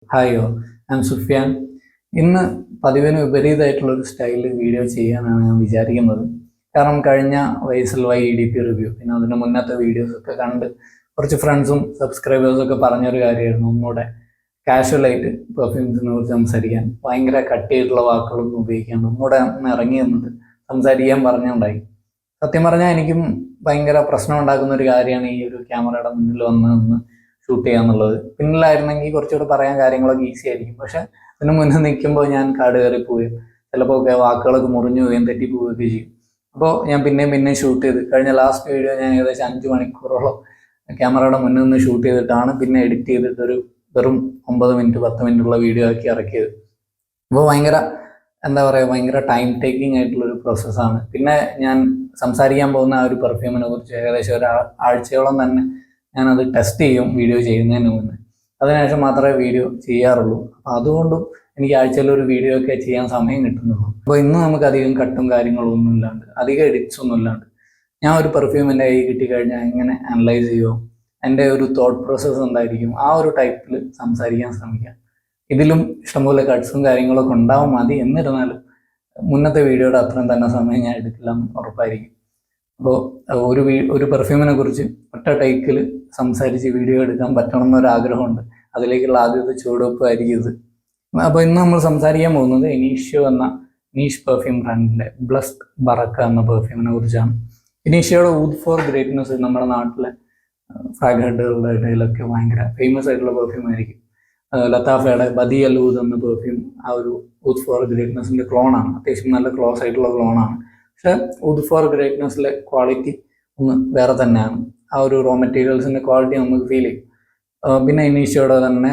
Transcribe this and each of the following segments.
Hi all, ഞാൻ സുഫിയാൻ. ഇന്ന് പതിവിന് വിപരീതമായിട്ടുള്ളൊരു സ്റ്റൈലിൽ വീഡിയോ ചെയ്യാനാണ് ഞാൻ വിചാരിക്കുന്നത്. കാരണം കഴിഞ്ഞ വൈസൽ വൈ EDP റിവ്യൂ, പിന്നെ അതിന് മുന്നത്തെ വീഡിയോസൊക്കെ കണ്ട് കുറച്ച് ഫ്രണ്ട്സും സബ്സ്ക്രൈബേഴ്സൊക്കെ പറഞ്ഞൊരു കാര്യമായിരുന്നു ഒന്നുകൂടെ കാഷ്വലായിട്ട് പെർഫ്യൂംസിനെ കുറിച്ച് സംസാരിക്കാൻ, ഭയങ്കര കട്ടിയായിട്ടുള്ള വാക്കുകളൊന്നും ഉപയോഗിക്കാണ്ട് ഒന്നുകൂടെ ഒന്ന് ഇറങ്ങി വന്നിട്ട് സംസാരിക്കാൻ പറഞ്ഞുണ്ടായി. സത്യം പറഞ്ഞാൽ എനിക്കും ഭയങ്കര പ്രശ്നം ഉണ്ടാക്കുന്ന ഒരു കാര്യമാണ് ഈ ഒരു ക്യാമറയുടെ മുന്നിൽ വന്ന് ഷൂട്ട് ചെയ്യാന്നുള്ളത്. പിന്നിലായിരുന്നെങ്കിൽ കുറച്ചുകൂടെ പറയാൻ കാര്യങ്ങളൊക്കെ ഈസി ആയിരിക്കും. പക്ഷെ അതിന് മുന്നിൽ നിൽക്കുമ്പോൾ ഞാൻ കാട് കയറി പോവുകയും ചിലപ്പോൾ ഒക്കെ വാക്കുകളൊക്കെ മുറിഞ്ഞു പോവുകയും തെറ്റിപ്പോവുകയൊക്കെ ചെയ്യും. അപ്പോൾ ഞാൻ പിന്നെയും ഷൂട്ട് ചെയ്ത് കഴിഞ്ഞ ലാസ്റ്റ് വീഡിയോ ഞാൻ ഏകദേശം 5 മണിക്കൂറോളം ക്യാമറയുടെ മുന്നിൽ നിന്ന് ഷൂട്ട് ചെയ്തിട്ടാണ് പിന്നെ എഡിറ്റ് ചെയ്തിട്ട് ഒരു വെറും 9 മിനിറ്റ് 10 മിനിറ്റുള്ള വീഡിയോ ആക്കി ഇറക്കിയത്. അപ്പോൾ ഭയങ്കര ടൈം ടേക്കിംഗ് ആയിട്ടുള്ളൊരു പ്രോസസ്സാണ്. പിന്നെ ഞാൻ സംസാരിക്കാൻ പോകുന്ന ആ ഒരു പെർഫ്യൂമിനെ കുറിച്ച് ഏകദേശം ആഴ്ചയോളം തന്നെ ഞാനത് ടെസ്റ്റ് ചെയ്യും വീഡിയോ ചെയ്യുന്നതിന് മുന്നേ. അതിനുശേഷം മാത്രമേ വീഡിയോ ചെയ്യാറുള്ളൂ. അപ്പോൾ അതുകൊണ്ടും എനിക്ക് ആഴ്ചയിലൊരു വീഡിയോ ഒക്കെ ചെയ്യാൻ സമയം കിട്ടുന്നുള്ളൂ. അപ്പോൾ ഇന്ന് നമുക്ക് അധികം കട്ടും കാര്യങ്ങളും ഒന്നും ഇല്ലാണ്ട്, അധികം എഡിറ്റ്സ് ഒന്നും ഇല്ലാണ്ട്, ഞാൻ ഒരു പെർഫ്യൂം എൻ്റെ കയ്യിൽ കിട്ടിക്കഴിഞ്ഞാൽ എങ്ങനെ അനലൈസ് ചെയ്യുമോ, എൻ്റെ ഒരു തോട്ട് പ്രോസസ്സ് എന്തായിരിക്കും, ആ ഒരു ടൈപ്പിൽ സംസാരിക്കാൻ ശ്രമിക്കാം. ഇതിലും ഇഷ്ടംപോലെ കട്ട്സും കാര്യങ്ങളൊക്കെ ഉണ്ടാവും മതി. എന്നിരുന്നാലും മുന്നത്തെ വീഡിയോയുടെ അത്രയും തന്നെ സമയം ഞാൻ എടുക്കില്ല എന്ന് ഉറപ്പായിരിക്കും. അപ്പോൾ ഒരു പെർഫ്യൂമിനെ കുറിച്ച് ഒറ്റ ടേക്കിൽ സംസാരിച്ച് വീഡിയോ എടുക്കാൻ പറ്റണം എന്നൊരാഗ്രഹമുണ്ട്. അതിലേക്കുള്ള ആദ്യത്തെ ചുവടുവെപ്പായിരിക്കും ഇത്. അപ്പോൾ ഇന്ന് നമ്മൾ സംസാരിക്കാൻ പോകുന്നത് ഇനീഷ്യോ എന്ന നീഷ് പെർഫ്യൂം ബ്രാൻഡിൻ്റെ ബ്ലസ്ഡ് ബറക്ക എന്ന പെർഫ്യൂമിനെ കുറിച്ചാണ്. ഇനീഷ്യോയുടെ ഊദ് ഫോർ ഗ്രേറ്റ്നസ് നമ്മുടെ നാട്ടിലെ ഫ്രാഗ് ഹെഡുകളുടെ ഇടയിലൊക്കെ ഭയങ്കര ഫേമസ് ആയിട്ടുള്ള പെർഫ്യൂം ആയിരിക്കും. ലത്താഫയുടെ ബദി അൽ ഊദ് എന്ന പെർഫ്യൂം ആ ഒരു ഊദ് ഫോർ ഗ്രേറ്റ്നസിൻ്റെ ക്ലോണാണ്. അത്യാവശ്യം നല്ല ക്ലോസ് ആയിട്ടുള്ള ക്ലോണാണ്. പക്ഷെ ഊദ് ഫോർ ഗ്രേറ്റ്നസിലെ ക്വാളിറ്റി ഒന്ന് വേറെ തന്നെയാണ്. ആ ഒരു റോ മെറ്റീരിയൽസിൻ്റെ ക്വാളിറ്റി നമുക്ക് ഫീൽ ചെയ്യും. പിന്നെ ഇനീഷ്യോയുടെ തന്നെ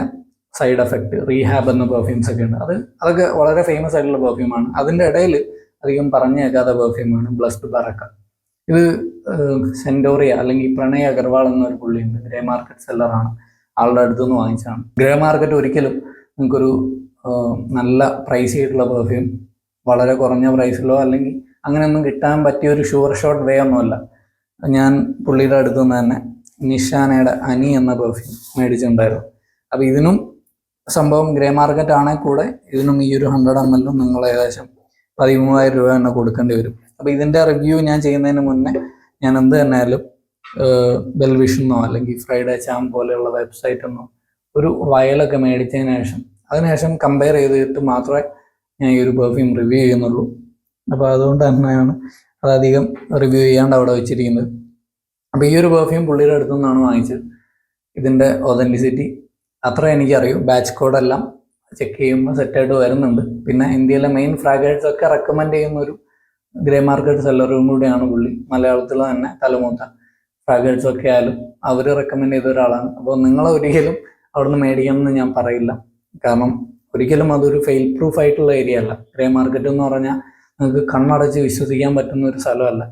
സൈഡ് എഫക്റ്റ്, റീഹാബ് എന്ന പെർഫ്യൂംസ് ഒക്കെ ഉണ്ട്. അതൊക്കെ വളരെ ഫേമസ് ആയിട്ടുള്ള പെർഫ്യൂമാണ്. അതിൻ്റെ ഇടയിൽ അധികം പറഞ്ഞു കേൾക്കാത്ത പെർഫ്യൂമാണ് ബ്ലസ്ഡ് ബറക്ക. ഇത് സെൻറ്റോറിയ അല്ലെങ്കിൽ പ്രണയ് അഗർവാൾ എന്നൊരു പുള്ളിയുണ്ട്, ഗ്രേ മാർക്കറ്റ് സെല്ലറാണ്, ആളുടെ അടുത്തുനിന്ന് വാങ്ങിച്ചാണ്. ഗ്രേ മാർക്കറ്റ് ഒരിക്കലും നിങ്ങൾക്കൊരു നല്ല പ്രൈസ് ആയിട്ടുള്ള പെർഫ്യൂം വളരെ കുറഞ്ഞ പ്രൈസിലോ അല്ലെങ്കിൽ അങ്ങനെയൊന്നും കിട്ടാൻ പറ്റിയ ഒരു ഷുവർ ഷോട്ട് വേ ഒന്നുമല്ല. ഞാൻ പുള്ളിയുടെ അടുത്തു നിന്ന് തന്നെ നിഷാനയുടെ അനി എന്ന പെർഫ്യൂം മേടിച്ചിട്ടുണ്ടായിരുന്നു. അപ്പോൾ ഇതിനും സംഭവം ഗ്രേ മാർക്കറ്റ് ആണെങ്കിൽ കൂടെ ഇതിനും ഈ ഒരു 100 ml നിങ്ങൾ ഏകദേശം 13,000 രൂപ തന്നെ കൊടുക്കേണ്ടി വരും. അപ്പോൾ ഇതിൻ്റെ റിവ്യൂ ഞാൻ ചെയ്യുന്നതിന് മുന്നേ ഞാൻ എന്ത് തന്നെയായാലും ബെൽവിഷെന്നോ അല്ലെങ്കിൽ ഫ്രൈഡേ ചാം പോലെയുള്ള വെബ്സൈറ്റെന്നോ ഒരു വയലൊക്കെ അതിനുശേഷം കമ്പയർ ചെയ്തിട്ട് മാത്രമേ ഞാൻ ഈ ഒരു പെർഫ്യൂം റിവ്യൂ ചെയ്യുന്നുള്ളൂ. അപ്പോൾ അതുകൊണ്ട് തന്നെയാണ് അതധികം റിവ്യൂ ചെയ്യാണ്ട് അവിടെ വെച്ചിരിക്കുന്നത്. അപ്പോൾ ഈ ഒരു പെർഫ്യൂം പുള്ളിയുടെ അടുത്തു നിന്നാണ് വാങ്ങിച്ചത്. ഇതിൻ്റെ ഒതൻറ്റിസിറ്റി അത്ര എനിക്കറിയൂ. ബാച്ച് കോഡെല്ലാം ചെക്ക് ചെയ്യുമ്പോൾ സെറ്റായിട്ട് വരുന്നുണ്ട്. പിന്നെ ഇന്ത്യയിലെ മെയിൻ ഫ്രാഗ്രൻസ് ഒക്കെ റെക്കമെൻഡ് ചെയ്യുന്ന ഒരു ഗ്രേ മാർക്കറ്റ് സെല്ലറും കൂടിയാണ് പുള്ളി. മലയാളത്തിൽ തന്നെ തലമൂത്ത ഫ്രാഗ്രൻസ് ഒക്കെ ആയാലും അവർ റെക്കമെൻഡ് ചെയ്ത ഒരാളാണ്. അപ്പോൾ നിങ്ങൾ ഒരിക്കലും അവിടുന്ന് മേടിക്കണമെന്ന് ഞാൻ പറയില്ല. കാരണം ഒരിക്കലും അതൊരു ഫെയിൽ പ്രൂഫ് ആയിട്ടുള്ള ഏരിയ അല്ല. ഗ്രേ മാർക്കറ്റ് എന്ന് പറഞ്ഞാൽ നിങ്ങൾക്ക് കണ്ണടച്ച് വിശ്വസിക്കാൻ പറ്റുന്ന ഒരു സ്ഥലമല്ല.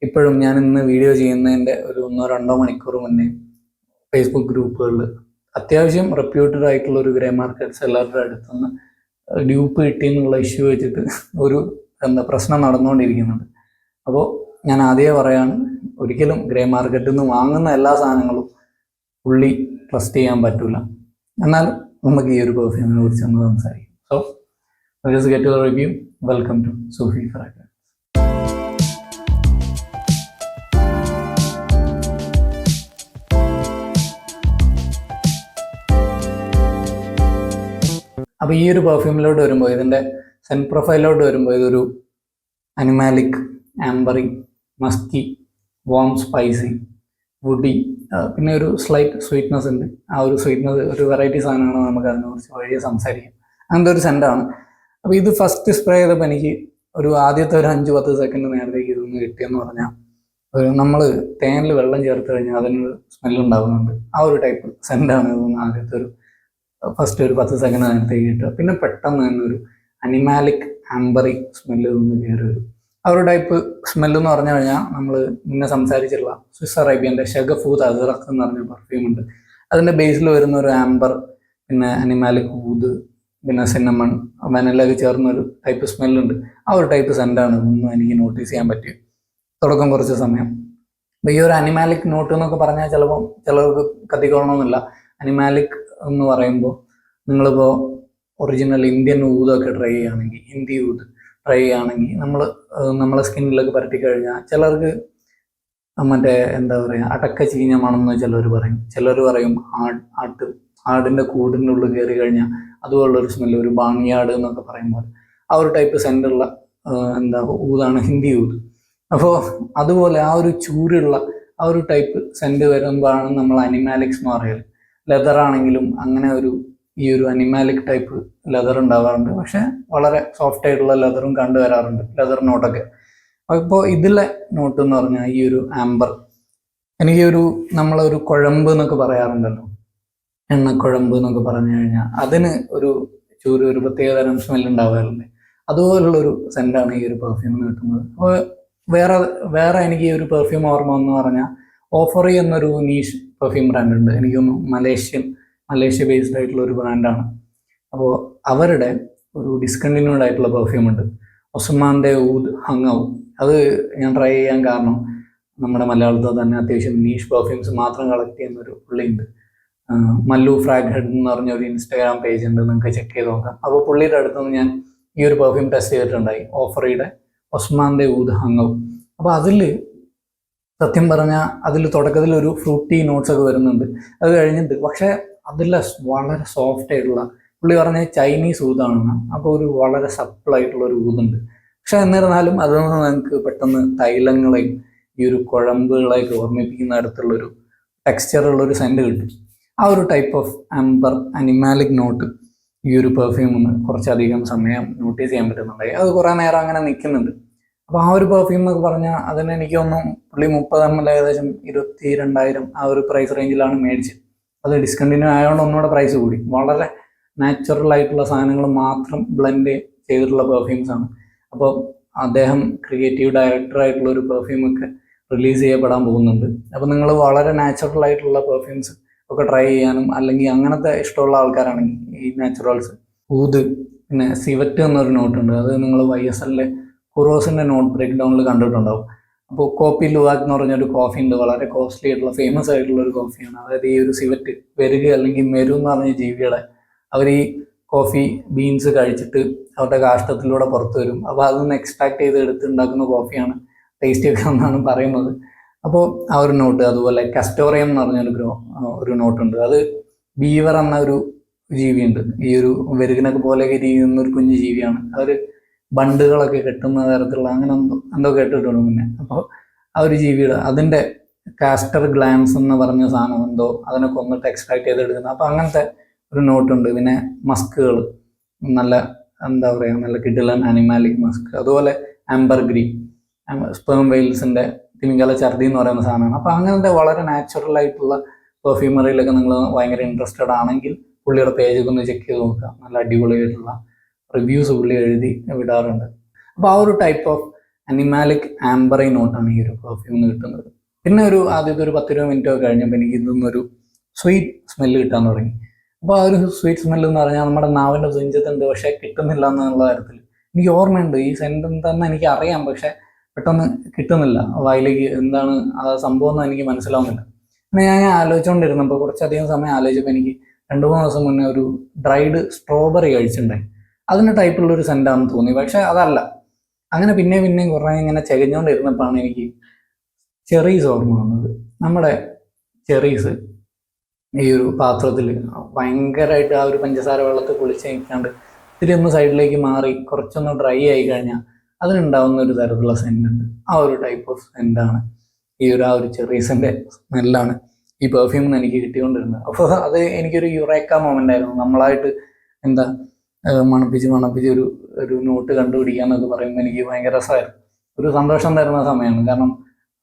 ഇപ്പോഴും ഞാൻ ഇന്ന് വീഡിയോ ചെയ്യുന്നതിൻ്റെ ഒരു 1-2 മണിക്കൂർ മുന്നേ ഫേസ്ബുക്ക് ഗ്രൂപ്പുകളിൽ അത്യാവശ്യം റെപ്യൂട്ടഡ് ആയിട്ടുള്ള ഒരു ഗ്രേ മാർക്കറ്റ് സെല്ലറുടെ അടുത്തുനിന്ന് ഡ്യൂപ്പ് കിട്ടി എന്നുള്ള ഇഷ്യൂ വെച്ചിട്ട് ഒരു പ്രശ്നം നടന്നുകൊണ്ടിരിക്കുന്നുണ്ട്. അപ്പോൾ ഞാൻ ആദ്യമേ പറയാണ്, ഒരിക്കലും ഗ്രേ മാർക്കറ്റിൽ നിന്ന് വാങ്ങുന്ന എല്ലാ സാധനങ്ങളും പുള്ളി ട്രസ്റ്റ് ചെയ്യാൻ പറ്റില്ല. എന്നാൽ നമുക്ക് ഈ ഒരു പെർഫ്യൂമിനെ കുറിച്ച് ഒന്ന് സംസാരിക്കും. So let's get to the review. Welcome to Sufi fragrance. അപ്പോൾ ഈ ഒരു പെർഫ്യൂമിലോട്ട് വരുമ്പോൾ, ഇതിൻ്റെ സെൻ പ്രൊഫൈലോട്ട് വരുമ്പോൾ, ഇതൊരു അനിമാലിക്, ആംബറി, മസ്കി, വാം സ്പൈസി, വുഡി, പിന്നെ ഒരു സ്ലൈറ്റ് സ്വീറ്റ്നെസ് ഉണ്ട്. ആ ഒരു സ്വീറ്റ്നെസ് ഒരു വെറൈറ്റി സാധനമാണ്. നമുക്ക് അതിനെക്കുറിച്ച് വഴിയെ സംസാരിക്കാം. അങ്ങനത്തെ ഒരു സെൻ്റാണ്. അപ്പോൾ ഇത് ഫസ്റ്റ് സ്പ്രേ ചെയ്തപ്പോൾ എനിക്ക് ആദ്യത്തെ ഒരു 5-10 സെക്കൻഡ് നേരത്തേക്ക് ഇതൊന്ന് കിട്ടിയെന്ന് പറഞ്ഞാൽ നമ്മൾ തേനിൽ വെള്ളം ചേർത്ത് കഴിഞ്ഞാൽ അതിനൊരു സ്മെല്ലുണ്ടാകുന്നുണ്ട്. ആ ഒരു ടൈപ്പ് സെൻ്റാണ് ഇതൊന്ന് ആദ്യത്തെ ഫസ്റ്റ് ഒരു 10 സെക്കൻഡ് നേരത്തേക്ക് കിട്ടുക. പിന്നെ പെട്ടെന്ന് തന്നെ ഒരു അനിമാലിക് ആംബറി സ്മെല്ല് നിന്ന് കയറി വരും. ആ ഒരു ടൈപ്പ് സ്മെല്ലെന്ന് പറഞ്ഞു കഴിഞ്ഞാൽ നമ്മൾ മുന്നേ സംസാരിച്ചിട്ടുള്ള സ്വിസ് അറേബ്യൻ്റെ ഷഗഫൂത്ത് അസ്റഖ് എന്ന് പറഞ്ഞ പെർഫ്യൂം ഉണ്ട്. അതിൻ്റെ ബേസിൽ വരുന്ന ഒരു ആംബർ, പിന്നെ അനിമാലിക് ഊദ്, പിന്നെ സിന്നമൺ, വനിലൊക്കെ ചേർന്നൊരു ടൈപ്പ് സ്മെല്ലുണ്ട്. ആ ഒരു ടൈപ്പ് സെൻ്റാണ് ഇതൊന്നും എനിക്ക് നോട്ടീസ് ചെയ്യാൻ പറ്റി തുടക്കം കുറച്ച് സമയം. അപ്പോൾ ഈ ഒരു അനിമാലിക് നോട്ട് എന്നൊക്കെ പറഞ്ഞാൽ ചിലപ്പോൾ ചിലർക്ക് കത്തിക്കൊള്ളണമെന്നില്ല. അനിമാലിക് എന്ന് പറയുമ്പോൾ നിങ്ങളിപ്പോൾ ഒറിജിനൽ ഇന്ത്യൻ ഊതൊക്കെ ട്രൈ ചെയ്യുകയാണെങ്കിൽ, ഹിന്ദി ഊത് ട്രൈ ചെയ്യുകയാണെങ്കിൽ നമ്മളെ സ്കിന്നിലൊക്കെ പരട്ടി കഴിഞ്ഞാൽ ചിലർക്ക് മറ്റേ എന്താ പറയുക അടക്ക ചീഞ്ഞ മണമെന്ന് ചിലർ പറയും ആടിൻ്റെ കൂടിൻ്റെ ഉള്ളിൽ കയറി കഴിഞ്ഞാൽ അതുപോലുള്ളൊരു സ്മെല്ല്, ഒരു ബാങ്ങിയാട് എന്നൊക്കെ പറയുമ്പോൾ ആ ഒരു ടൈപ്പ് സെൻ്റുള്ള ഊതാണ് ഹിന്ദി ഊത്. അപ്പോൾ അതുപോലെ ആ ഒരു ചൂടുള്ള ആ ഒരു ടൈപ്പ് സെൻറ്റ് വരുമ്പോഴാണ് നമ്മൾ അനിമാലിക്സ് എന്ന് പറയുന്നത്. ലെതർ ആണെങ്കിലും അങ്ങനെ ഈ ഒരു അനിമാലിക് ടൈപ്പ് ലെതർ ഉണ്ടാവാറുണ്ട്. പക്ഷെ വളരെ സോഫ്റ്റ് ആയിട്ടുള്ള ലെതറും കണ്ടുവരാറുണ്ട്, ലെതർ നോട്ടൊക്കെ. അപ്പോൾ ഇതിലെ നോട്ട് എന്ന് പറഞ്ഞാൽ ഈ ഒരു ആംബർ, എനിക്ക് നമ്മളൊരു കുഴമ്പ് എന്നൊക്കെ പറയാറുണ്ടല്ലോ, എണ്ണക്കുഴമ്പ് എന്നൊക്കെ പറഞ്ഞു കഴിഞ്ഞാൽ അതിന് ഒരു പ്രത്യേകതരം സ്മെല്ല് ഉണ്ടാവാറുണ്ട്. അതുപോലുള്ളൊരു സെൻ്റാണ് ഈ ഒരു പെർഫ്യൂമിന് കിട്ടുന്നത്. അപ്പോൾ വേറെ എനിക്ക് ഈ ഒരു പെർഫ്യൂം ഓർമ്മ എന്ന് പറഞ്ഞാൽ ഓഫറി എന്നൊരു നീഷ് പെർഫ്യൂം ബ്രാൻഡ് ഉണ്ട്. എനിക്കൊന്ന് മലേഷ്യ ബേസ്ഡ് ആയിട്ടുള്ള ഒരു ബ്രാൻഡാണ്. അപ്പോൾ അവരുടെ ഒരു ഡിസ്കണ്ടിന്യൂഡ് ആയിട്ടുള്ള പെർഫ്യൂം ഉണ്ട്, ഒസ്മാൻ്റെ ഊദ് ഹങ്ങൗ. അത് ഞാൻ ട്രൈ ചെയ്യാൻ കാരണം നമ്മുടെ മലയാളത്തിൽ തന്നെ അത്യാവശ്യം നീഷ് പെർഫ്യൂംസ് മാത്രം കളക്ട് ചെയ്യുന്നൊരു പുള്ളിയുണ്ട്, മല്ലു ഫ്രാഗ് ഹെഡ് എന്ന് പറഞ്ഞ ഒരു ഇൻസ്റ്റാഗ്രാം പേജ് ഉണ്ട്, നിങ്ങൾക്ക് ചെക്ക് ചെയ്ത് നോക്കാം. അപ്പോൾ പുള്ളിയുടെ അടുത്തുനിന്ന് ഞാൻ ഈ ഒരു പെർഫ്യൂം ടെസ്റ്റ് ചെയ്തിട്ടുണ്ടായി, ഓഫറിയുടെ ഒസ്മാൻ്റെ ഊദ് ഹങ്ങൗ. അപ്പോൾ സത്യം പറഞ്ഞാൽ അതിൽ തുടക്കത്തിൽ ഒരു ഫ്രൂട്ടി നോട്ട്സ് ഒക്കെ വരുന്നുണ്ട്, അത് കഴിഞ്ഞിട്ട് പക്ഷേ അതിൽ വളരെ സോഫ്റ്റ് ആയിട്ടുള്ള, പുള്ളി പറഞ്ഞ ചൈനീസ് ഊതാണെന്ന്. അപ്പോൾ വളരെ സപ്പിളായിട്ടുള്ള ഒരു ഊതുണ്ട്. പക്ഷെ എന്നിരുന്നാലും അതൊന്നും നമുക്ക് പെട്ടെന്ന് തൈലങ്ങളെയും ഈ ഒരു കുഴമ്പുകളെയൊക്കെ ഓർമ്മിപ്പിക്കുന്ന തരത്തിലുള്ളൊരു ടെക്സ്ചറുള്ളൊരു സെൻറ്റ് കിട്ടും. ആ ഒരു ടൈപ്പ് ഓഫ് ആംബർ അനിമാലിക് നോട്ട് ഈ ഒരു പെർഫ്യൂമിന് കുറച്ചധികം സമയം നോട്ടീസ് ചെയ്യാൻ പറ്റുന്നുണ്ടായി. അത് കുറേ നേരം അങ്ങനെ നിൽക്കുന്നുണ്ട്. അപ്പോൾ ആ ഒരു പെർഫ്യൂം എന്നൊക്കെ പറഞ്ഞാൽ അതിന് എനിക്കൊന്നും പുള്ളി 30 ml ഏകദേശം 22,000 ആ ഒരു പ്രൈസ് റേഞ്ചിലാണ് മേടിച്ചത്. അത് ഡിസ്കണ്ടിന്യൂ ആയതുകൊണ്ട് ഒന്നുകൂടെ പ്രൈസ് കൂടി. വളരെ നാച്ചുറൽ ആയിട്ടുള്ള സാധനങ്ങൾ മാത്രം ബ്ലെൻഡ് ചെയ്തിട്ടുള്ള പെർഫ്യൂംസ് ആണ്. അപ്പോൾ അദ്ദേഹം ക്രിയേറ്റീവ് ഡയറക്ടറായിട്ടുള്ള ഒരു പെർഫ്യൂമൊക്കെ റിലീസ് ചെയ്യപ്പെടാൻ പോകുന്നുണ്ട്. അപ്പോൾ നിങ്ങൾ വളരെ നാച്ചുറൽ ആയിട്ടുള്ള പെർഫ്യൂംസ് ഒക്കെ ട്രൈ ചെയ്യാനും അല്ലെങ്കിൽ അങ്ങനത്തെ ഇഷ്ടമുള്ള ആൾക്കാരാണെങ്കിൽ ഈ നാച്ചുറൽസ് ഊത്, പിന്നെ സിവറ്റ് എന്നൊരു നോട്ടുണ്ട്, അത് നിങ്ങൾ YSL കുറോസിൻ്റെ നോട്ട് ബ്രേക്ക് ഡൗണിൽ കണ്ടിട്ടുണ്ടാവും. അപ്പോൾ കോപ്പി ലുവാക് എന്ന് പറഞ്ഞൊരു കോഫി ഉണ്ട്, വളരെ കോസ്റ്റ്ലി ആയിട്ടുള്ള ഫേമസ് ആയിട്ടുള്ള ഒരു കോഫിയാണ്. അതായത് ഈ ഒരു സിവറ്റ് വെരുക അല്ലെങ്കിൽ മെരു എന്ന് പറഞ്ഞ ജീവികളെ അവർ ഈ കോഫി ബീൻസ് കഴിച്ചിട്ട് അവരുടെ കാഷ്ടത്തിലൂടെ പുറത്തു വരും. അപ്പോൾ അതൊന്ന് എക്സ്ട്രാക്ട് ചെയ്ത് എടുത്തുണ്ടാക്കുന്ന കോഫിയാണ് ടേസ്റ്റി ഒക്കെ എന്നാണ് പറയുന്നത്. അപ്പോൾ ആ ഒരു നോട്ട്, അതുപോലെ കസ്റ്റോറിയം എന്ന് പറഞ്ഞൊരു നോട്ടുണ്ട്, അത് ബീവർ എന്ന ഒരു ജീവിയുണ്ട്, ഈ ഒരു വെരുകിനൊക്കെ പോലെയൊക്കെ ഇരിക്കുന്ന ഒരു കുഞ്ഞു ജീവിയാണ്. അവർ ബണ്ടുകളൊക്കെ കെട്ടുന്ന തരത്തിലുള്ള അങ്ങനെ എന്തോ കേട്ടിട്ടുണ്ട് മുന്നേ. അപ്പോൾ ആ ഒരു ജീവിയുടെ അതിൻ്റെ കാസ്റ്റർ ഗ്ലാൻസ് എന്ന് പറഞ്ഞ സാധനം എന്തോ അതിനെ കൊന്നിട്ട് എക്സ്ട്രാക്ട് ചെയ്തെടുക്കുന്നത്. അപ്പോൾ അങ്ങനത്തെ ഒരു നോട്ടുണ്ട്. പിന്നെ മസ്കുകൾ, നല്ല നല്ല കിഡിലൻ അനിമാലിക് മസ്ക്, അതുപോലെ ആംബർ ഗ്രീൻ, സ്പേം വെയിൽസിൻ്റെ തിമിംഗല ഛർദി എന്ന് പറയുന്ന സാധനമാണ്. അപ്പോൾ അങ്ങനത്തെ വളരെ നാച്ചുറൽ ആയിട്ടുള്ള പെർഫ്യൂമറിയിലൊക്കെ നിങ്ങൾ ഭയങ്കര ഇൻട്രസ്റ്റഡ് ആണെങ്കിൽ പുള്ളിയുടെ പേജൊക്കെ ഒന്ന് ചെക്ക് ചെയ്ത് നോക്കുക. നല്ല അടിപൊളിയായിട്ടുള്ള റിവ്യൂസ് പുള്ളി എഴുതി വിടാറുണ്ട്. അപ്പോൾ ആ ഒരു ടൈപ്പ് ഓഫ് അനിമാലിക് ആംബറി നോട്ടാണ് ഈ ഒരു പെർഫ്യൂമിന് കിട്ടുന്നത്. പിന്നെ ആദ്യത്തെ ഒരു 10-20 മിനിറ്റ് ഒക്കെ കഴിഞ്ഞപ്പോൾ എനിക്ക് ഇതൊന്നൊരു സ്വീറ്റ് സ്മെല്ല് കിട്ടാൻ തുടങ്ങി. അപ്പോൾ ആ ഒരു സ്വീറ്റ് സ്മെല്ല് എന്ന് പറഞ്ഞാൽ നമ്മുടെ നാവിൻ്റെ തുഞ്ചത്തുണ്ട്, പക്ഷേ കിട്ടുന്നില്ല എന്നുള്ള കാര്യത്തിൽ എനിക്ക് ഓർമ്മയുണ്ട്. ഈ സെൻറ്റ് എന്താണെന്ന് എനിക്ക് അറിയാം, പക്ഷേ പെട്ടെന്ന് കിട്ടുന്നില്ല വായിലേക്ക്. എന്താണ് ആ സംഭവം എന്ന് എനിക്ക് മനസ്സിലാവുന്നില്ല. പിന്നെ ഞാൻ ആലോചിച്ചുകൊണ്ടിരുന്നപ്പോൾ കുറച്ചധികം സമയം ആലോചിച്ചപ്പോൾ എനിക്ക് 2-3 ദിവസം മുന്നേ ഒരു ഡ്രൈഡ് സ്ട്രോബെറി കഴിച്ചിട്ടുണ്ടായി. അതിൻ്റെ ടൈപ്പുള്ളൊരു സെൻറ്റാണെന്ന് തോന്നി, പക്ഷെ അതല്ല. അങ്ങനെ പിന്നെയും കുറേ ഇങ്ങനെ ചെകഞ്ഞുകൊണ്ടിരുന്നപ്പോഴാണ് എനിക്ക് ചെറീസ് ഓർമ്മ വന്നത്. നമ്മുടെ ചെറീസ് ഈ ഒരു പാത്രത്തിൽ ഭയങ്കരമായിട്ട് ആ ഒരു പഞ്ചസാര വെള്ളത്തിൽ കുളിച്ച് കഴിക്കാണ്ട് ഇത്തിരി ഒന്ന് സൈഡിലേക്ക് മാറി കുറച്ചൊന്ന് ഡ്രൈ ആയി കഴിഞ്ഞാൽ അതിനുണ്ടാവുന്ന ഒരു തരത്തിലുള്ള സെൻറ്റുണ്ട്. ആ ഒരു ടൈപ്പ് ഓഫ് സെൻറ്റാണ് ആ ഒരു ചെറീസിൻ്റെ സ്മെല്ലാണ് ഈ പെർഫ്യൂമിന് എനിക്ക് കിട്ടിക്കൊണ്ടിരുന്നത്. അപ്പോൾ അത് എനിക്കൊരു യുറേക്ക മൊമെൻ്റ് ആയിരുന്നു. നമ്മളായിട്ട് മണപ്പിച്ച് ഒരു നോട്ട് കണ്ടുപിടിക്കുക എന്നൊക്കെ പറയുമ്പോൾ എനിക്ക് ഭയങ്കര രസമായിരുന്നു, ഒരു സന്തോഷം തരുന്ന സമയമാണ്. കാരണം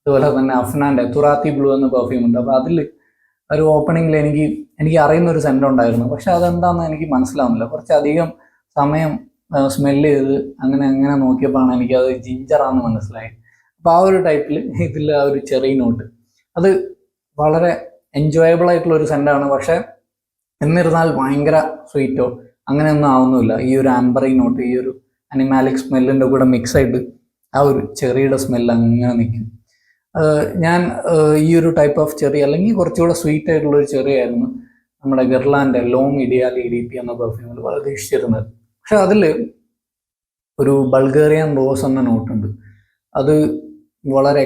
അതുപോലെ തന്നെ അഫ്നാൻ്റെ തുറാത്തി ബ്ലൂ എന്ന പെർഫ്യൂം ഉണ്ട്. അപ്പോൾ അതിൽ ഒരു ഓപ്പണിങ്ങിൽ എനിക്ക് അറിയുന്ന ഒരു സെൻ്റ് ഉണ്ടായിരുന്നു, പക്ഷെ അതെന്താണെന്ന് എനിക്ക് മനസ്സിലാവുന്നില്ല. കുറച്ചധികം സമയം സ്മെല്ല് ചെയ്ത് അങ്ങനെ നോക്കിയപ്പോഴാണ് എനിക്കത് ജിഞ്ചറാണെന്ന് മനസ്സിലായി. അപ്പോൾ ആ ഒരു ടൈപ്പിൽ ഇതിൽ ആ ഒരു ചെറിയ നോട്ട് അത് വളരെ എൻജോയബിൾ ആയിട്ടുള്ള ഒരു സെൻ്റാണ്. പക്ഷെ എന്നിരുന്നാൽ ഭയങ്കര സ്വീറ്റോ അങ്ങനെയൊന്നും ആവുന്നില്ല. ഈ ഒരു ആംബറി നോട്ട് ഈ ഒരു അനിമാലിക് സ്മെല്ലിൻ്റെ കൂടെ മിക്സ് ആയിട്ട് ആ ഒരു ചെറിയുടെ സ്മെല്ല് അങ്ങനെ നിൽക്കും. ഞാൻ ഈ ഒരു ടൈപ്പ് ഓഫ് ചെറി അല്ലെങ്കിൽ കുറച്ചുകൂടെ സ്വീറ്റ് ആയിട്ടുള്ളൊരു ചെറി ആയിരുന്നു നമ്മുടെ ഗെർലാൻ്റെ ലോം ഇഡിയാൽ EDP എന്ന പെർഫ്യൂമിൽ പ്രതീക്ഷിച്ചിരുന്നത്. പക്ഷെ അതിൽ ഒരു ബൾഗേറിയൻ റോസ് എന്ന നോട്ടുണ്ട്. അത് വളരെ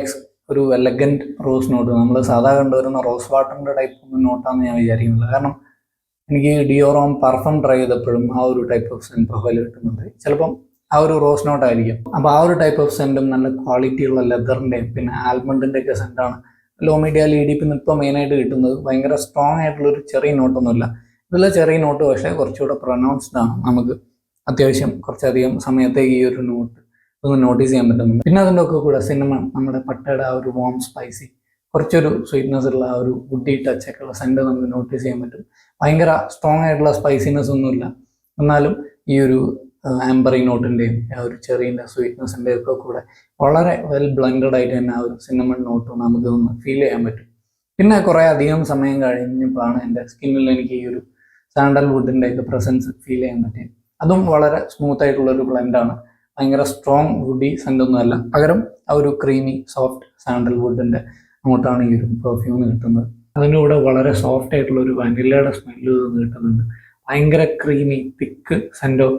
ഒരു എലഗൻറ്റ് റോസ് നോട്ട്, നമ്മൾ സാധാ കണ്ടുവരുന്ന റോസ് വാട്ടറിൻ്റെ ടൈപ്പ് നോട്ടാണെന്ന് ഞാൻ വിചാരിക്കുന്നില്ല. കാരണം എനിക്ക് ഡിയോറോം പെർഫ്യൂം ട്രൈ ചെയ്തപ്പോഴും ആ ഒരു ടൈപ്പ് ഓഫ് സെൻറ്റ് പ്രൊഫൈൽ കിട്ടുന്നുണ്ട്. ചിലപ്പം ആ ഒരു റോസ് നോട്ടായിരിക്കും. അപ്പോൾ ആ ഒരു ടൈപ്പ് ഓഫ് സെൻറ്റും നല്ല ക്വാളിറ്റിയുള്ള ലെതറിൻ്റെയും പിന്നെ ആൽമണ്ടിൻ്റെ ഒക്കെ സെൻറ്റാണ് ലോമിഡിയാൽ EDP ഇപ്പോൾ മെയിനായിട്ട് കിട്ടുന്നത്. ഭയങ്കര സ്ട്രോങ് ആയിട്ടുള്ളൊരു ചെറിയ നോട്ടൊന്നുമില്ല. ഇതിലെ ചെറിയ നോട്ട് പക്ഷേ കുറച്ചുകൂടെ പ്രൊനൗൺസ്ഡ് ആണ്. നമുക്ക് അത്യാവശ്യം കുറച്ചധികം സമയത്തേക്ക് ഈ ഒരു നോട്ട് ഒന്ന് നോട്ടീസ് ചെയ്യാൻ പറ്റുന്നുണ്ട്. പിന്നെ അതിൻ്റെ ഒക്കെ കൂടെ സിനമൺ, നമ്മുടെ പട്ടയുടെ ആ ഒരു വാം സ്പൈസി, കുറച്ചൊരു സ്വീറ്റ്നെസ് ഉള്ള ആ ഒരു വുഡി ടച്ച് ഒക്കെ ഉള്ള സെൻറ്റ് നമുക്ക് നോട്ടീസ് ചെയ്യാൻ പറ്റും. ഭയങ്കര സ്ട്രോങ് ആയിട്ടുള്ള സ്പൈസിനെസ് ഒന്നുമില്ല, എന്നാലും ഈ ഒരു ആംബറി നോട്ടിൻ്റെയും ആ ഒരു ചെറിയ സ്വീറ്റ്നെസ്സിൻ്റെ ഒക്കെ കൂടെ വളരെ വെൽ ബ്ലെൻഡഡ് ആയിട്ട് തന്നെ ആ ഒരു സിനമൺ നോട്ട് നമുക്ക് ഒന്ന് ഫീൽ ചെയ്യാൻ പറ്റും. പിന്നെ കുറേ അധികം സമയം കഴിഞ്ഞപ്പോഴാണ് എൻ്റെ സ്കിന്നിൽ എനിക്ക് ഈ ഒരു സാൻഡൽ വുഡിൻ്റെ ഒക്കെ പ്രസൻസ് ഫീൽ ചെയ്യാൻ പറ്റിയത്. അതും വളരെ സ്മൂത്ത് ആയിട്ടുള്ളൊരു ബ്ലെൻഡാണ്. ഭയങ്കര സ്ട്രോങ് വുഡി സെൻ്റൊന്നുമല്ല, പകരം ആ ഒരു ക്രീമി സോഫ്റ്റ് സാൻഡൽ വുഡിൻ്റെ നോട്ടാണ് ഈ ഒരു പെർഫ്യൂമിന് കിട്ടുന്നത്. അതിൻ്റെ കൂടെ വളരെ സോഫ്റ്റ് ആയിട്ടുള്ള ഒരു വനിലയുടെ സ്മെല്ല് കിട്ടുന്നുണ്ട്. ഭയങ്കര ക്രീമി തിക്ക് സെൻറ്റോ,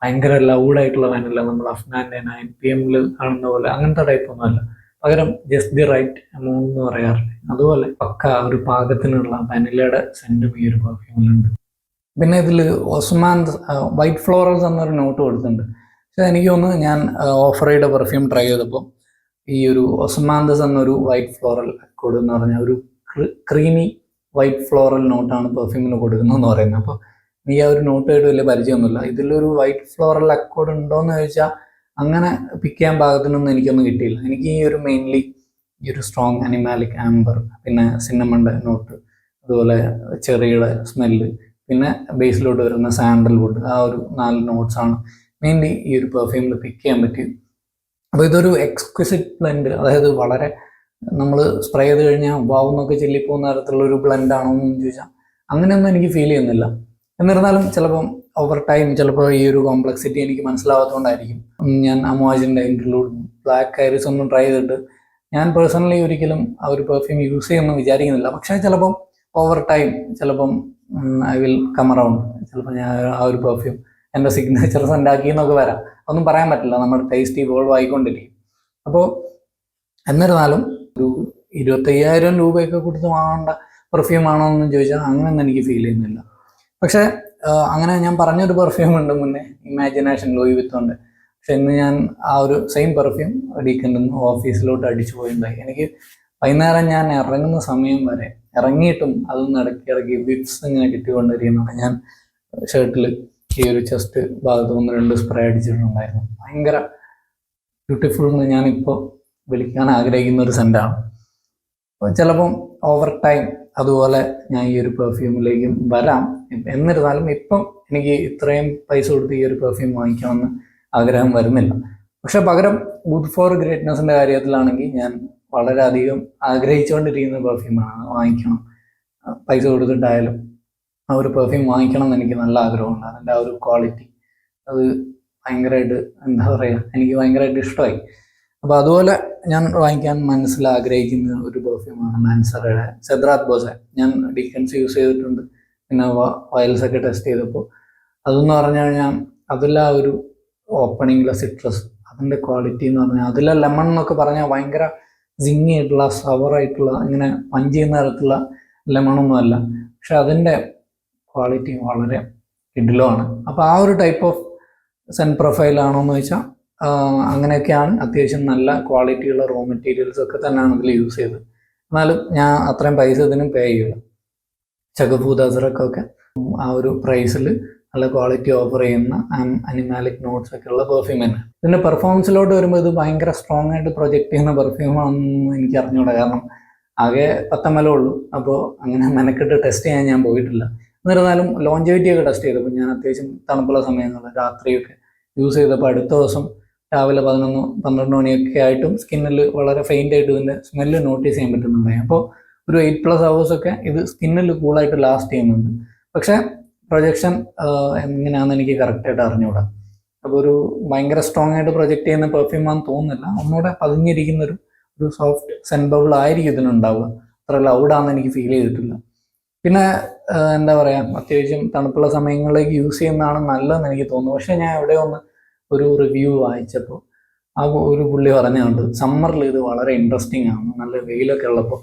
ഭയങ്കര ലൗഡായിട്ടുള്ള വനില, നമ്മൾ അഫ്നാൻ്റെ 9 PM കാണുന്ന പോലെ അങ്ങനത്തെ ടൈപ്പൊന്നുമല്ല. പകരം ജസ്റ്റ് ദി റൈറ്റ് എമൗണ്ട് എന്ന് പറയാറില്ലേ, അതുപോലെ പക്ക ഒരു പാകത്തിനുള്ള വനിലയുടെ സെൻറ്റും ഈ ഒരു പെർഫ്യൂമിലുണ്ട്. പിന്നെ ഇതിൽ ഒസ്മാൻ വൈറ്റ് ഫ്ലോറൽസ് എന്നൊരു നോട്ട് കൊടുത്തിട്ടുണ്ട്. പക്ഷെ എനിക്ക് തോന്നുന്നു ഞാൻ ഓഫറയുടെ പെർഫ്യൂം ട്രൈ ചെയ്തപ്പോൾ ഈ ഒരു ഒസ്മാന്തസ് എന്നൊരു വൈറ്റ് ഫ്ലോറൽ അക്കോഡ് എന്ന് പറഞ്ഞാൽ ഒരു ക്രീമി വൈറ്റ് ഫ്ലോറൽ നോട്ടാണ് പെർഫ്യൂമിന് കൊടുക്കുന്നതെന്ന് പറയുന്നത്. അപ്പോൾ ഈ ആ ഒരു നോട്ടായിട്ട് വലിയ പരിചയമൊന്നുമില്ല. ഇതിലൊരു വൈറ്റ് ഫ്ലോറൽ അക്കോഡ് ഉണ്ടോയെന്ന് ചോദിച്ചാൽ അങ്ങനെ പിക്ക് ചെയ്യാൻ പാകത്തിനൊന്നും എനിക്കൊന്നും കിട്ടിയില്ല. എനിക്ക് ഈ ഒരു മെയിൻലി ഈ ഒരു സ്ട്രോങ് അനിമാലിക് ആംബർ, പിന്നെ സിന്നമണിൻ്റെ നോട്ട്, അതുപോലെ ചെറിയുടെ സ്മെല്ല്, പിന്നെ ബേസിലോട്ട് വരുന്ന സാൻഡൽവുഡ്, ആ ഒരു 4 നോട്ട്സാണ് മെയിൻലി ഈ ഒരു പെർഫ്യൂമിൽ പിക്ക് ചെയ്യാൻ പറ്റിയത്. അപ്പോൾ ഇതൊരു എക്സ്ക്വിസിറ്റ് ബ്ലെൻഡ്, അതായത് വളരെ നമ്മൾ സ്പ്രേ ചെയ്ത് കഴിഞ്ഞാൽ വാവുന്നൊക്കെ ചെല്ലിപ്പോകുന്ന തരത്തിലുള്ളൊരു ബ്ലെൻഡാണോ എന്ന് ചോദിച്ചാൽ അങ്ങനെയൊന്നും എനിക്ക് ഫീൽ ചെയ്യുന്നില്ല. എന്നിരുന്നാലും ചിലപ്പം ഓവർ ടൈം ചിലപ്പോൾ ഈ ഒരു കോംപ്ലക്സിറ്റി എനിക്ക് മനസ്സിലാവാത്തതുകൊണ്ടായിരിക്കും ഞാൻ അമോജിൻ്റെ ഇൻക്ലൂഡ് ബ്ലാക്ക് ഐറിസ് ഒന്നും ട്രൈ ചെയ്തിട്ട് ഞാൻ പേഴ്സണലി ഒരിക്കലും ആ ഒരു പെർഫ്യൂം യൂസ് ചെയ്യുമെന്ന് വിചാരിക്കുന്നില്ല. പക്ഷേ ചിലപ്പം ഓവർ ടൈം ചിലപ്പം ഐ വിൽ കം അറൗണ്ട്, ചിലപ്പോൾ ഞാൻ ആ ഒരു പെർഫ്യൂം എൻ്റെ സിഗ്നേച്ചർ സെൻറ്റാക്കി എന്നൊക്കെ വരാം. ഒന്നും പറയാൻ പറ്റില്ല, നമ്മുടെ ടേസ്റ്റ് ഇവോൾവ് ആയിക്കൊണ്ടിരിക്കും. അപ്പോൾ എന്നിരുന്നാലും ഒരു 25,000 രൂപയൊക്കെ കൊടുത്ത് വാങ്ങേണ്ട പെർഫ്യൂം ആണോ എന്ന് ചോദിച്ചാൽ അങ്ങനെയൊന്നും എനിക്ക് ഫീൽ ചെയ്യുന്നില്ല. പക്ഷേ അങ്ങനെ ഞാൻ പറഞ്ഞൊരു പെർഫ്യൂം ഉണ്ട് മുന്നേ, ഇമാജിനേഷൻ ലൂയി വിത്തോണ്ട്. പക്ഷെ ഇന്ന് ഞാൻ ആ ഒരു സെയിം പെർഫ്യൂം ഡീക്കൻഡിൽ നിന്ന് ഓഫീസിലോട്ട് അടിച്ചു പോയിട്ടുണ്ടായി. എനിക്ക് വൈകുന്നേരം ഞാൻ ഇറങ്ങുന്ന സമയം വരെ ഇറങ്ങിയിട്ടും അതൊന്നും ഇടയ്ക്കിടയ്ക്ക് വിപ്സ് ഇങ്ങനെ കിട്ടിക്കൊണ്ടിരിക്കുന്നതാണ്. ഞാൻ ഷർട്ടിൽ ഈ ഒരു ചെസ്റ്റ് ഭാഗത്ത് 1-2 സ്പ്രേ അടിച്ചിട്ടുണ്ടായിരുന്നു. ഭയങ്കര ബ്യൂട്ടിഫുൾ എന്ന് ഞാനിപ്പോൾ വിളിക്കാൻ ആഗ്രഹിക്കുന്ന ഒരു സെൻറ്റാണ്. അപ്പോൾ ചിലപ്പം ഓവർ ടൈം അതുപോലെ ഞാൻ ഈ ഒരു പെർഫ്യൂമിലേക്കും വരാം. എന്നിരുന്നാലും ഇപ്പം എനിക്ക് ഇത്രയും പൈസ കൊടുത്ത് ഈ ഒരു പെർഫ്യൂം വാങ്ങിക്കണമെന്ന് ആഗ്രഹം വരുന്നില്ല. പക്ഷെ പകരം ഗുഡ് ഫോർ ഗ്രേറ്റ്നെസ്സിൻ്റെ കാര്യത്തിലാണെങ്കിൽ ഞാൻ വളരെയധികം ആഗ്രഹിച്ചുകൊണ്ടിരിക്കുന്ന പെർഫ്യൂമാണ്, വാങ്ങിക്കണം, പൈസ കൊടുത്തിട്ടായാലും ആ ഒരു പെർഫ്യൂം വാങ്ങിക്കണം എന്ന് എനിക്ക് നല്ല ആഗ്രഹമുണ്ട്. അതിൻ്റെ ആ ഒരു ക്വാളിറ്റി അത് ഭയങ്കരമായിട്ട് എന്താ പറയുക, എനിക്ക് ഭയങ്കരമായിട്ട് ഇഷ്ടമായി. അപ്പോൾ അതുപോലെ ഞാൻ വാങ്ങിക്കാൻ മനസ്സിലാഗ്രഹിക്കുന്ന ഒരു പെർഫ്യൂമാണ് മാൻസറയുടെ സെദ്രാത്ത് ബോസെ. ഞാൻ ഡീക്കൻസ് യൂസ് ചെയ്തിട്ടുണ്ട്, പിന്നെ വയൽസൊക്കെ ടെസ്റ്റ് ചെയ്തപ്പോൾ അതെന്ന് പറഞ്ഞു കഴിഞ്ഞാൽ അതിലെ ആ ഒരു ഓപ്പണിങ്ങിലെ സിട്രസ്, അതിൻ്റെ ക്വാളിറ്റി എന്ന് പറഞ്ഞാൽ അതിലെ ലെമൺ എന്നൊക്കെ പറഞ്ഞാൽ ഭയങ്കര സിങ്ങി ആയിട്ടുള്ള സവറായിട്ടുള്ള ഇങ്ങനെ പഞ്ച് ചെയ്യുന്ന തരത്തിലുള്ള ലെമണൊന്നും അല്ല, പക്ഷെ അതിൻ്റെ ക്വാളിറ്റി വളരെ കിഡിലുമാണ്. അപ്പോൾ ആ ഒരു ടൈപ്പ് ഓഫ് സെൻറ്റ് പ്രൊഫൈലാണോ എന്ന് ചോദിച്ചാൽ അങ്ങനെയൊക്കെയാണ്. അത്യാവശ്യം നല്ല ക്വാളിറ്റിയുള്ള റോ മെറ്റീരിയൽസ് ഒക്കെ തന്നെയാണ് ഇതിൽ യൂസ് ചെയ്തത്. എന്നാലും ഞാൻ അത്രയും പൈസ ഇതിനും പേ ചെയ്യില്ല. ചകഫൂദ് അസറക്കൊക്കെ ആ ഒരു പ്രൈസിൽ നല്ല ക്വാളിറ്റി ഓഫർ ചെയ്യുന്ന അനിമാലിക് നോട്ട്സ് ഒക്കെ ഉള്ള പെർഫ്യൂം തന്നെ. ഇതിൻ്റെ പെർഫോമൻസിലോട്ട് വരുമ്പോൾ ഇത് ഭയങ്കര സ്ട്രോങ് ആയിട്ട് പ്രൊജക്റ്റ് ചെയ്യുന്ന പെർഫ്യൂമാണെന്ന് എനിക്ക് അറിഞ്ഞൂടാ. കാരണം ആകെ 10 ഉള്ളൂ. അപ്പോൾ അങ്ങനെ മെനക്കെട്ട് ടെസ്റ്റ് ചെയ്യാൻ ഞാൻ പോയിട്ടില്ല. എന്നിരുന്നാലും ലോഞ്ചിവിറ്റി ഒക്കെ ടെസ്റ്റ് ചെയ്തപ്പോൾ ഞാൻ അത്യാവശ്യം തണുപ്പുള്ള സമയങ്ങളിൽ രാത്രിയൊക്കെ യൂസ് ചെയ്തപ്പോൾ അടുത്ത ദിവസം രാവിലെ 11-12 മണിയൊക്കെ ആയിട്ടും സ്കിന്നിൽ വളരെ ഫെയിൻ്റ് ആയിട്ട് ഇതിൻ്റെ സ്മെല്ല് നോട്ടീസ് ചെയ്യാൻ പറ്റുന്നുണ്ടായി. അപ്പോൾ ഒരു 8+ ഹവേഴ്സൊക്കെ ഇത് സ്കിന്നിൽ കൂളായിട്ട് ലാസ്റ്റ് ചെയ്യുന്നുണ്ട്. പക്ഷേ പ്രൊജക്ഷൻ എങ്ങനെയാണെന്ന് എനിക്ക് കറക്റ്റായിട്ട് അറിഞ്ഞുകൂടാ. അപ്പോൾ ഒരു ഭയങ്കര സ്ട്രോങ് ആയിട്ട് പ്രൊജക്റ്റ് ചെയ്യുന്ന പെർഫ്യൂമാണെന്ന് തോന്നുന്നില്ല. ഒന്നുകൂടെ പതിഞ്ഞിരിക്കുന്നൊരു സോഫ്റ്റ് സെൻറ്റ് ബബിൾ ആയിരിക്കും ഇതിനുണ്ടാവുക. അത്ര ലൗഡാണെന്ന് എനിക്ക് ഫീൽ ചെയ്തിട്ടില്ല. പിന്നെ എന്താ പറയുക, അത്യാവശ്യം തണുപ്പുള്ള സമയങ്ങളിലേക്ക് യൂസ് ചെയ്യുന്നതാണ് നല്ലതെന്ന് എനിക്ക് തോന്നുന്നു. പക്ഷേ ഞാൻ എവിടെ ഒന്ന് ഒരു റിവ്യൂ വായിച്ചപ്പോൾ ആ ഒരു പുള്ളി പറഞ്ഞുകൊണ്ട് സമ്മറിൽ ഇത് വളരെ ഇൻട്രസ്റ്റിംഗ് ആണ്, നല്ല വെയിലൊക്കെ ഉള്ളപ്പോൾ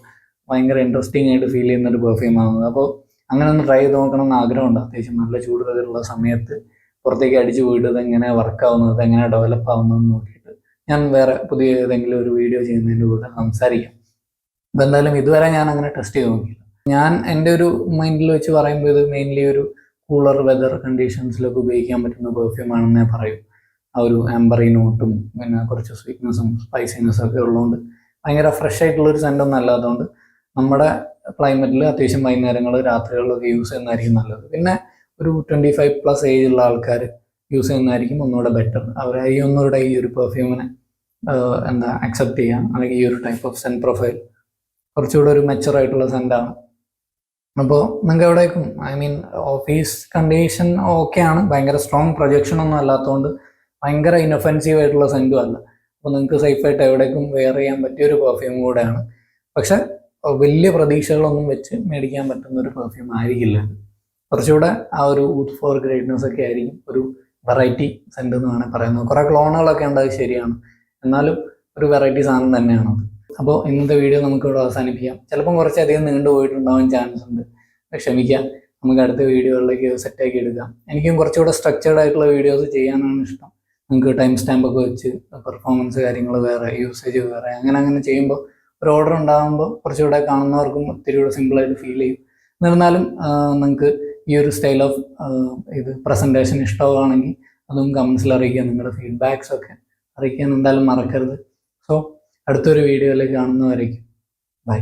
ഭയങ്കര ഇൻട്രസ്റ്റിംഗ് ആയിട്ട് ഫീൽ ചെയ്യുന്നൊരു പെർഫ്യൂം ആകുന്നത്. അപ്പോൾ അങ്ങനെ ഒന്ന് ട്രൈ ചെയ്ത് നോക്കണം എന്ന് ആഗ്രഹമുണ്ട്. അത്യാവശ്യം നല്ല ചൂട് വെതറുള്ള സമയത്ത് പുറത്തേക്ക് അടിച്ചു പോയിട്ട് ഇതെങ്ങനെ വർക്കാവുന്നത്, എങ്ങനെ ഡെവലപ്പ് ആവുന്നതെന്ന് നോക്കിയിട്ട് ഞാൻ വേറെ പുതിയ ഏതെങ്കിലും ഒരു വീഡിയോ ചെയ്യുന്നതിൻ്റെ കൂടെ സംസാരിക്കാം. അപ്പോൾ എന്തായാലും ഇതുവരെ ഞാൻ അങ്ങനെ ടെസ്റ്റ് ചെയ്ത് നോക്കിയില്ല. ഞാൻ എൻ്റെ ഒരു മൈൻഡിൽ വെച്ച് പറയുമ്പോൾ ഇത് മെയിൻലി ഒരു കൂളർ വെതർ കണ്ടീഷൻസിലൊക്കെ ഉപയോഗിക്കാൻ പറ്റുന്ന പെർഫ്യൂം ആണെന്നേ പറയും. ആ ഒരു ആംബറി നോട്ടും പിന്നെ കുറച്ച് സ്വീറ്റ്നെസ്സും സ്പൈസിനെസ്സും ഒക്കെ ഉള്ളതുകൊണ്ട് ഭയങ്കര ഫ്രഷ് ആയിട്ടുള്ളൊരു സെൻ്റൊന്നും അല്ലാത്തതുകൊണ്ട് നമ്മുടെ ക്ലൈമറ്റിൽ അത്യാവശ്യം വൈകുന്നേരങ്ങൾ രാത്രികളിലൊക്കെ യൂസ് ചെയ്യുന്നതായിരിക്കും നല്ലത്. പിന്നെ ഒരു 25+ ഏജ് ഉള്ള ആൾക്കാർ യൂസ് ചെയ്യുന്നതായിരിക്കും ഒന്നുകൂടെ ബെറ്റർ. അവർ ഈ ഒന്നുകൂടെ ഈ ഒരു പെർഫ്യൂമിനെ അക്സെപ്റ്റ് ചെയ്യാം. അല്ലെങ്കിൽ ഈ ഒരു ടൈപ്പ് ഓഫ് സെൻറ്റ് പ്രൊഫൈൽ കുറച്ചുകൂടെ ഒരു മെച്ചർ ആയിട്ടുള്ള സെൻ്റാണ്. അപ്പോൾ നിങ്ങൾക്ക് എവിടേക്കും ഓഫീസ് കണ്ടീഷൻ ഓക്കെയാണ്, ഭയങ്കര സ്ട്രോങ് പ്രൊജക്ഷൻ ഒന്നും അല്ലാത്തതുകൊണ്ട് ഭയങ്കര ഇനൊഫെൻസീവ് ആയിട്ടുള്ള സെൻറ്റും അല്ല. അപ്പോൾ നിങ്ങൾക്ക് സേഫായിട്ട് എവിടേക്കും വെയർ ചെയ്യാൻ പറ്റിയൊരു പെർഫ്യൂം കൂടെയാണ്. പക്ഷെ വലിയ പ്രതീക്ഷകളൊന്നും വെച്ച് മേടിക്കാൻ പറ്റുന്ന ഒരു പെർഫ്യൂം ആയിരിക്കില്ല. കുറച്ചുകൂടെ ആ ഒരു ഊത്ത് ഫോർ ഗ്രേറ്റ്നെസ് ഒക്കെ ആയിരിക്കും, ഒരു വെറൈറ്റി സെൻറ്റ് എന്ന് വേണമെങ്കിൽ പറയുന്നത്. കുറേ ക്ലോണുകളൊക്കെ ഉണ്ട്, അത് ശരിയാണ്, എന്നാലും ഒരു വെറൈറ്റി സാധനം തന്നെയാണത്. അപ്പോൾ ഇന്നത്തെ വീഡിയോ നമുക്കിവിടെ അവസാനിപ്പിക്കാം. ചിലപ്പം കുറച്ചധികം നീണ്ടു പോയിട്ടുണ്ടാവാൻ ചാൻസ് ഉണ്ട്, ക്ഷമിക്കാം. നമുക്ക് അടുത്ത വീഡിയോകളിലേക്ക് സെറ്റാക്കി എടുക്കാം. എനിക്കും കുറച്ചുകൂടെ സ്ട്രക്ചേർഡ് ആയിട്ടുള്ള വീഡിയോസ് ചെയ്യാനാണ് ഇഷ്ടം. നിങ്ങൾക്ക് ടൈം സ്റ്റാമ്പൊക്കെ വെച്ച് പെർഫോമൻസ് കാര്യങ്ങൾ വേറെ, യൂസേജ് വേറെ, അങ്ങനെ ചെയ്യുമ്പോൾ ഒരു ഓർഡർ ഉണ്ടാകുമ്പോൾ കുറച്ചുകൂടെ കാണുന്നവർക്കും ഒത്തിരി കൂടെ സിമ്പിളായിട്ട് ഫീൽ ചെയ്യും. എന്നിരുന്നാലും നിങ്ങൾക്ക് ഈ ഒരു സ്റ്റൈൽ ഓഫ് ഇത് പ്രസൻറ്റേഷൻ ഇഷ്ടമാണെങ്കിൽ അതും കമൻസിൽ അറിയിക്കുക. നിങ്ങളുടെ ഫീഡ്ബാക്സ് ഒക്കെ അറിയിക്കാൻ എന്തായാലും മറക്കരുത്. സോ അടുത്തൊരു വീഡിയോയിലേക്ക് കാണുന്നവരേക്കും ബൈ.